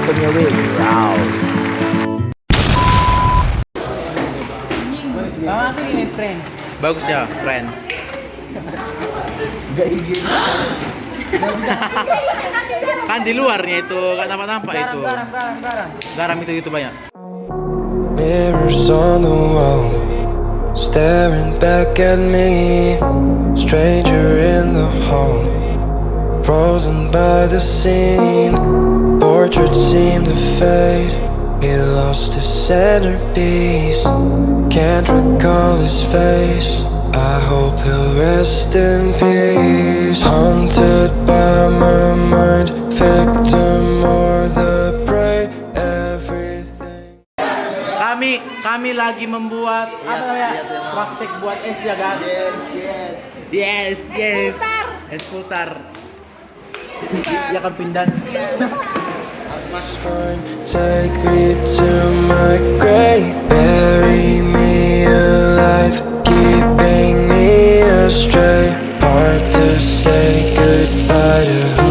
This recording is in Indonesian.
penyuling. Wow. Masuk ini Friends. Bagus ya, friends. Gak izin. Kan di luarnya itu, kan nampak itu. Garam. Garam itu banyak. Mirrors on the wall, staring back at me. Stranger in the hall, frozen by the scene. Portraits seem to fade. He lost his centerpiece. Can't recall his face. I hope he'll rest in peace. Haunted by my mind, victim or the prey. Everything. Kami lagi membuat apa namanya? Praktek buat es ya kan? Yes. Es putar. Ya kan pindah. Take me to my grave, bury me alive, keeping me astray. Hard to say goodbye to who